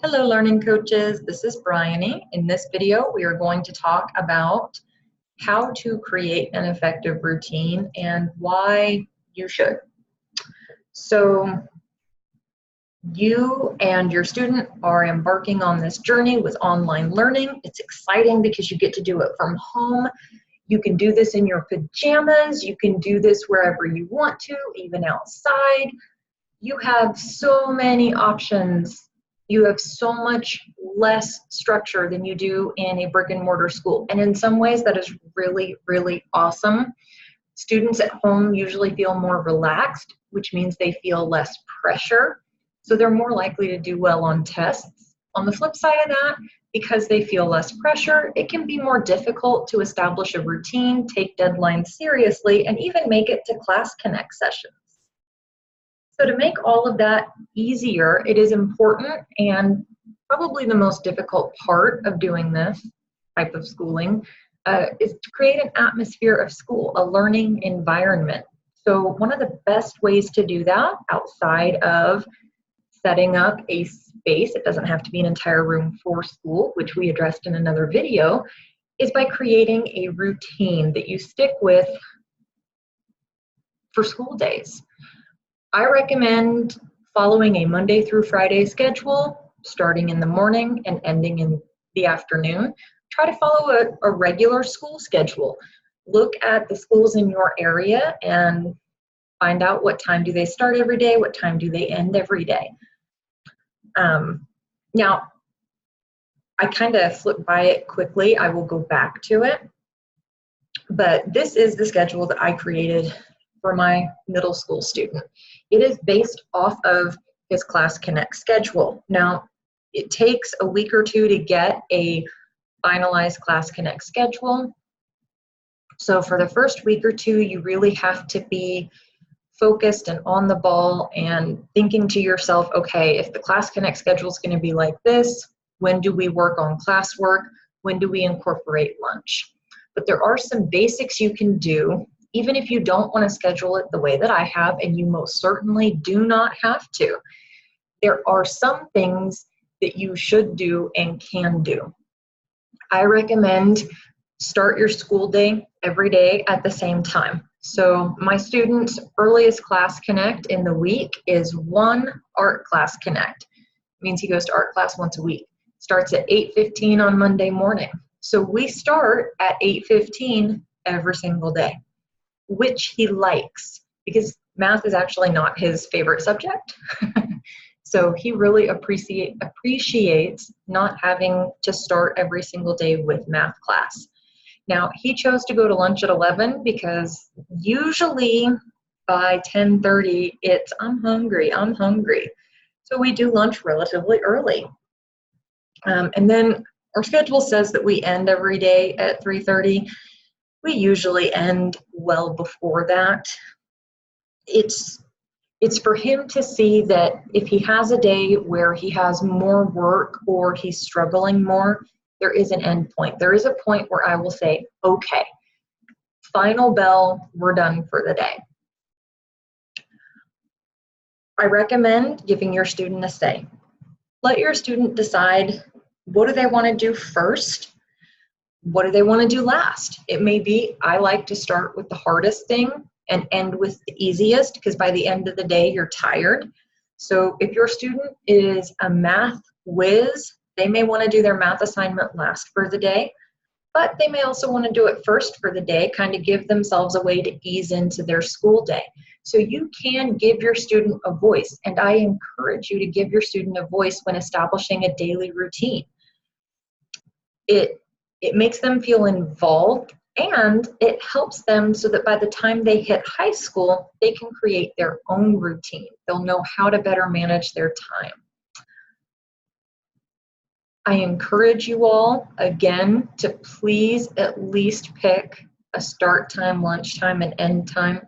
Hello, learning coaches. This is Bryony. In this video, we are going to talk about how to create an effective routine and why you should. So, you and your student are embarking on this journey with online learning. It's exciting because you get to do it from home. You can do this in your pajamas. You can do this wherever you want to, even outside. You have so many options. You have so much less structure than you do in a brick and mortar school. And in some ways, that is really, really awesome. Students at home usually feel more relaxed, which means they feel less pressure. So they're more likely to do well on tests. On the flip side of that, because they feel less pressure, it can be more difficult to establish a routine, take deadlines seriously, and even make it to Class Connect sessions. So to make all of that easier, it is important, and probably the most difficult part of doing this type of schooling is to create an atmosphere of school, a learning environment. So one of the best ways to do that, outside of setting up a space, it doesn't have to be an entire room for school, which we addressed in another video, is by creating a routine that you stick with for school days. I recommend following a Monday through Friday schedule, starting in the morning and ending in the afternoon. Try to follow a regular school schedule. Look at the schools in your area and find out what time do they start every day, what time do they end every day. Now, I kind of flipped by it quickly. I will go back to it. But this is the schedule that I created for my middle school student. It is based off of his Class Connect schedule. Now, it takes a week or two to get a finalized Class Connect schedule. So for the first week or two, you really have to be focused and on the ball and thinking to yourself, okay, if the Class Connect schedule is going to be like this, when do we work on classwork? When do we incorporate lunch? But there are some basics you can do, even if you don't want to schedule it the way that I have, and you most certainly do not have to. There are some things that you should do and can do. I recommend start your school day every day at the same time. So my student's earliest Class Connect in the week is one art class connect. It means he goes to art class once a week. Starts at 8:15 on Monday morning. So we start at 8:15 every single day, which he likes, because math is actually not his favorite subject. So he really appreciates not having to start every single day with math class. Now, he chose to go to lunch at 11 because usually by 10:30, it's, I'm hungry. So we do lunch relatively early. And then our schedule says that we end every day at 3:30. We usually end well before that. It's for him to see that if he has a day where he has more work or he's struggling more, there is an end point. There is a point where I will say, okay, final bell, we're done for the day. I recommend giving your student a say. Let your student decide, what do they want to do first? What do they want to do last? It may be, I like to start with the hardest thing and end with the easiest, because by the end of the day, you're tired. So if your student is a math whiz, they may want to do their math assignment last for the day, but they may also want to do it first for the day, kind of give themselves a way to ease into their school day. So you can give your student a voice, and I encourage you to give your student a voice when establishing a daily routine. It makes them feel involved, and it helps them so that by the time they hit high school, they can create their own routine. They'll know how to better manage their time. I encourage you all, again, to please at least pick a start time, lunch time, and end time.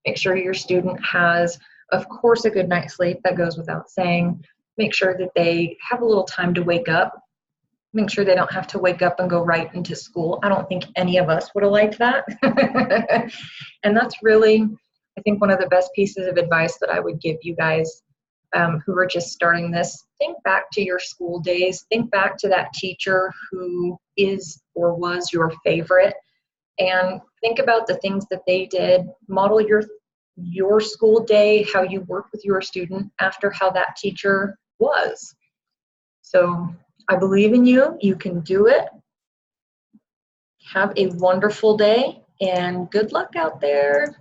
Make sure your student has, of course, a good night's sleep. That goes without saying. Make sure that they have a little time to wake up. Make sure they don't have to wake up and go right into school. I don't think any of us would have liked that. And that's really, I think, one of the best pieces of advice that I would give you guys who are just starting this, think back to your school days. Think back to that teacher who is or was your favorite, and think about the things that they did. Model your school day, how you work with your student after how that teacher was. So I believe in you. You can do it. Have a wonderful day and good luck out there.